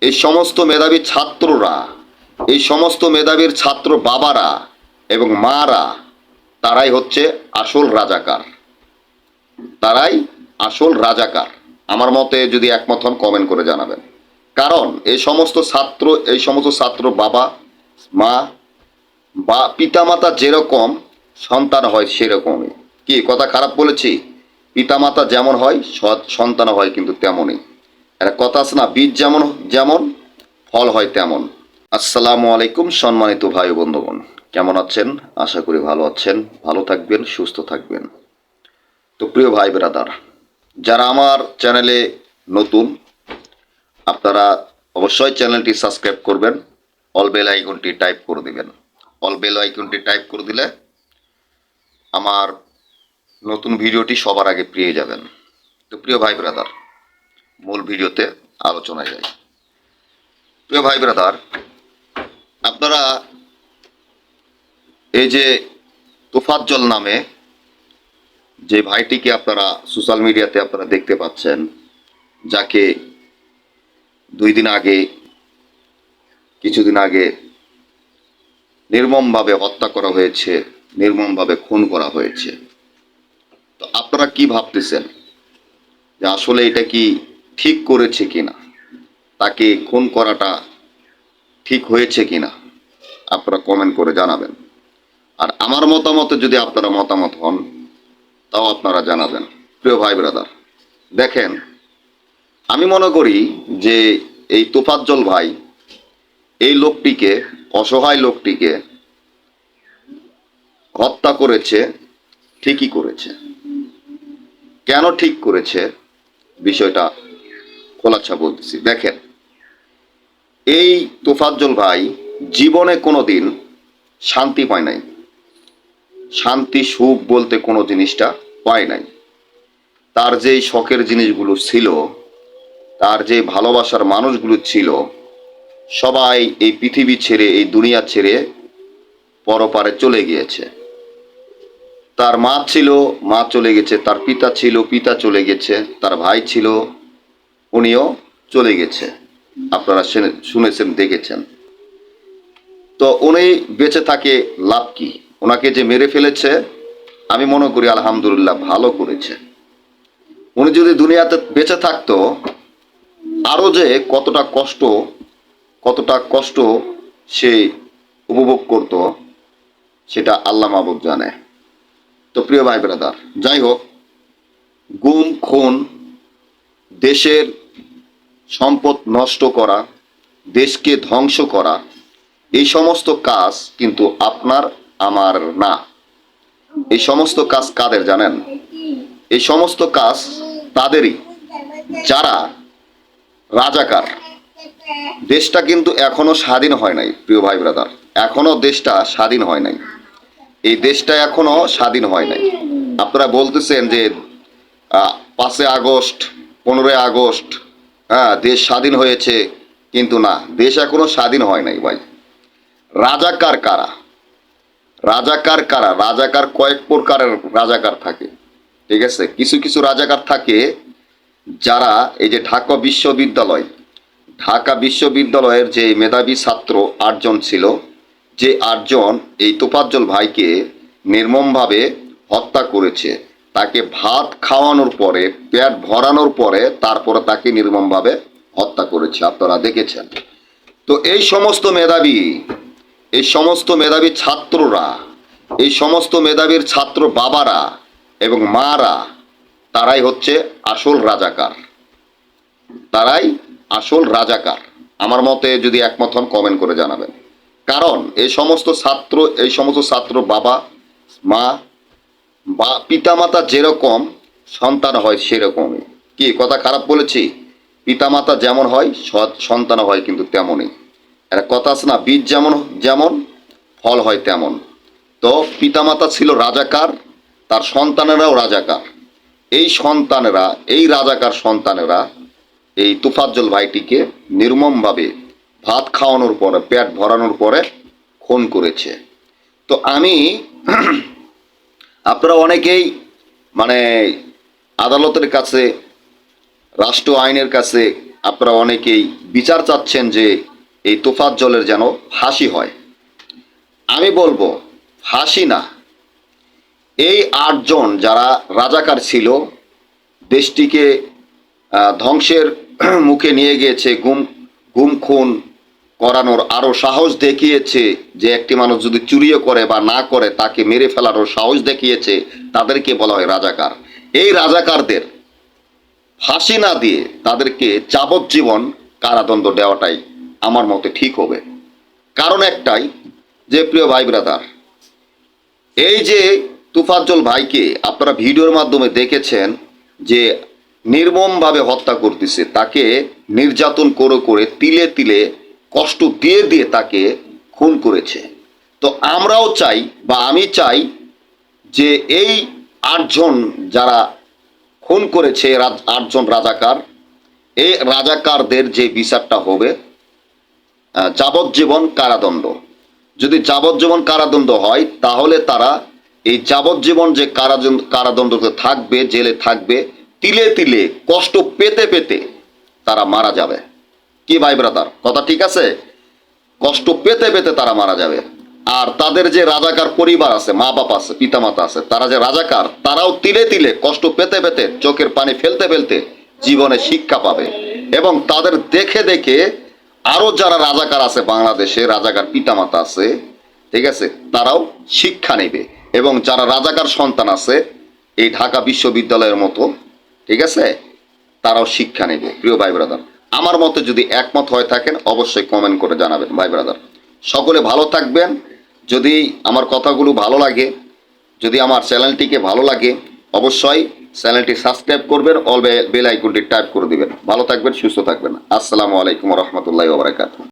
এই সমস্ত মেধাবী ছাত্ররা, এই সমস্ত মেধাবীর ছাত্র বাবারা এবং মারা, তারাই হচ্ছে আসল রাজাকার। তারাই আসল রাজাকার। আমার মতে যদি একমত হন কমেন্ট করে জানাবেন। কারণ এই সমস্ত ছাত্র বাবা মা বা পিতামাতা যেরকম সন্তান হয় সেরকমই। কি কথা খারাপ বলেছি? পিতামাতা যেমন হয় সন্তান হয় কিন্তু তেমনই। একটা কথা আছে না, বীজ যেমন যেমন ফল হয় তেমন। আসসালামু আলাইকুম সম্মানিত ভাই ও বন্ধুগণ, কেমন আছেন? আশা করি ভালো আছেন, ভালো থাকবেন, সুস্থ থাকবেন। তো প্রিয় ভাই ব্রাদার, যারা আমার চ্যানেলে নতুন, আপনারা অবশ্যই চ্যানেলটি সাবস্ক্রাইব করবেন, অল বেল আইকনটি টাইপ করে দিবেন। অল বেল আইকনটি টাইপ করে দিলে আমার নতুন ভিডিওটি সবার আগে পেয়ে যাবেন। তো প্রিয় ভাই ব্রাদার, মূল ভিডিওতে আলোচনায় যাই। প্রিয় ভাই ব্রাদার, আপনারা এই যে তোফাজ্জল নামে যে ভাইটিকে আপনারা সোশ্যাল মিডিয়াতে আপনারা দেখতে পাচ্ছেন, যাকে কিছুদিন আগে নির্মমভাবে হত্যা করা হয়েছে, নির্মমভাবে খুন করা হয়েছে। তো আপনারা কি ভাবতেছেন যে আসলে এটা কি ঠিক করেছে কিনা, তাকে খুন করাটা ঠিক হয়েছে কিনা? আপনারা কমেন্ট করে জানাবেন। আর আমার মতামতে যদি আপনারা মতামত হন তাও আপনারা জানাবেন। প্রিয় ভাই ব্রাদার, দেখেন, আমি মনে করি যে এই তোফাজ্জল ভাই, এই লোকটিকে, অসহায় লোকটিকে হত্যা করেছে, ঠিকই করেছে। কেন ঠিক করেছে বিষয়টা খোলাসা বলতেছি। দেখেন, এই তোফাজ্জল ভাই জীবনে কোনোদিন শান্তি পায় নাই, শান্তি সুখ বলতে কোনো জিনিসটা পায় নাই। তার যে শখের জিনিসগুলো ছিল, তার যে ভালোবাসার মানুষগুলো ছিল, সবাই এই পৃথিবী ছেড়ে, এই দুনিয়া ছেড়ে পরপারে চলে গিয়েছে। তার মা ছিল, মা চলে গেছে, তার পিতা ছিল, পিতা চলে গেছে, তার ভাই ছিল, উনিও চলে গেছে। আপনারা শুনেছেন, দেখেছেন। তো উনি বেঁচে থাকে লাভ কি? ওনাকে যে মেরে ফেলেছে, আমি মনে করি আলহামদুলিল্লাহ ভালো করেছে। উনি যদি দুনিয়াতে বেঁচে থাকতো, আরও যে কতটা কষ্ট সে উপভোগ করত, সেটা আল্লাহ মাবুদ জানে। তো প্রিয় ভাই ব্রাদার, যাই হোক, গুম খুন, দেশের সম্পদ নষ্ট করা, দেশকে ধ্বংস করা, এই সমস্ত কাজ কিন্তু আপনার আমার না। এই সমস্ত কাজ কাদের জানেন? এই সমস্ত কাজ তাদেরই যারা রাজাকার। দেশটা কিন্তু এখনো স্বাধীন হয় নাই প্রিয় ভাই ব্রাদার, এখনো দেশটা স্বাধীন হয় নাই। এই দেশটা এখনো স্বাধীন হয় নাই। আপনারা বলতেছেন যে 5 আগস্ট, 15 আগস্ট, হ্যাঁ দেশ স্বাধীন হয়েছে, কিন্তু না, দেশ এখনো স্বাধীন হয় নাই ভাই। রাজাকার কারা? রাজাকার কারা? রাজাকার কয়েক প্রকারের রাজাকার থাকে, ঠিক আছে? কিছু কিছু রাজাকার থাকে যারা, এই যে ঢাকা বিশ্ববিদ্যালয়ের যে মেধাবী ছাত্র 8 জন ছিল, যে 8 জন এই তোফাজ্জল ভাইকে নির্মমভাবে হত্যা করেছে। তাকে ভাত খাওয়ানোর পরে, পেট ভরানোর পরে, তারপরে তাকে নির্মমভাবে হত্যা করেছে, আপনারা দেখেছেন। তো এই সমস্ত মেধাবী ছাত্ররা, এই সমস্ত মেধাবীর ছাত্র বাবারা এবং মারা, তারাই হচ্ছে আসল রাজাকার। তারাই আসল রাজাকার। আমার মতে যদি একমত হন কমেন্ট করে জানাবেন। কারণ এই সমস্ত ছাত্র বাবা মা বা পিতামাতা যেরকম সন্তান হয় সেরকমই। কি কথা খারাপ বলেছি? পিতামাতা যেমন হয় সন্তান হয় কিন্তু তেমনই। একটা কথা আছে না, বীজ যেমন যেমন ফল হয় তেমন। তো পিতামাতা ছিল রাজাকার, তার সন্তানেরাও রাজাকার। এই রাজাকার সন্তানেরা এই তোফাজ্জল ভাইটিকে নির্মমভাবে ভাত খাওয়ানোর পরে, পেট ভরানোর পরে খুন করেছে। তো আপনারা অনেকেই মানে আদালতের কাছে, রাষ্ট্র আইনের কাছে আপনারা অনেকেই বিচার চাচ্ছেন যে এই তোফাজ্জলের যেন ফাঁসি হয়। আমি বলবো ফাঁসি না, এই 8 জন যারা রাজাকার ছিল, দেশটিকে ধ্বংসের মুখে নিয়ে গিয়েছে, গুম খুন করানোর আরও সাহস দেখিয়েছে, যে একটি মানুষ যদি চুরিও করে বা না করে তাকে মেরে ফেলারও সাহস দেখিয়েছে, তাদেরকে বলা হয় রাজাকার। এই রাজাকারদের ফাঁসি না দিয়ে তাদেরকে যাবজ্জীবন কারাদণ্ড দেওয়াটাই আমার মতে ঠিক হবে। কারণ একটাই, যে প্রিয় ভাই ব্রাদার, এই যে তোফাজ্জল ভাইকে আপনারা ভিডিওর মাধ্যমে দেখেছেন যে নির্মমভাবে হত্যা করতেছে, তাকে নির্যাতন করে করে তিলে তিলে কষ্ট দিয়ে দিয়ে তাকে খুন করেছে। তো আমরাও চাই বা আমি চাই যে এই 8 জন যারা খুন করেছে, 8 জন রাজাকার, এই রাজাকারদের যে বিচারটা হবে যাবজ্জীবন কারাদণ্ড। যদি যাবজ্জীবন কারাদণ্ড হয় তাহলে তারা এই যাবজ্জীবন যে কারাদণ্ডতে থাকবে, জেলে থাকবে, তিলে তিলে কষ্ট পেতে পেতে তারা মারা যাবে। কি ভাই ব্রাদার, কথা ঠিক আছে? কষ্ট পেতে পেতে তারা মারা যাবে। আর তাদের যে রাজাকার পরিবার আছে, মা বাপ আছে, পিতামাতা আছে, তারা যে রাজাকার, তারাও তিলে তিলে কষ্ট পেতে পেতে, চোখের পানি ফেলতে ফেলতে জীবনে শিক্ষা পাবে। এবং তাদের দেখে দেখে আরো যারা রাজাকার আছে বাংলাদেশে, রাজাকার পিতামাতা আছে, ঠিক আছে, তারাও শিক্ষা নেবে। এবং যারা রাজাকার সন্তান আছে এই ঢাকা বিশ্ববিদ্যালয়ের মতো, ঠিক আছে, তারাও শিক্ষা নেবে। প্রিয় ভাই ব্রাদার, আমার মতে যদি একমত হয়ে থাকেন অবশ্যই কমেন্ট করে জানাবেন ভাই ব্রাদার। সকলে ভালো থাকবেন। যদি আমার কথাগুলো ভালো লাগে, যদি আমার চ্যানেলটিকে ভালো লাগে, অবশ্যই চ্যানেলটি সাবস্ক্রাইব করবেন, অল বেল আইকনটি টাইপ করে দিবেন। ভালো থাকবেন, সুস্থ থাকবেন। আসসালামু আলাইকুম ওয়া রাহমাতুল্লাহি ওয়া বারাকাতুহু।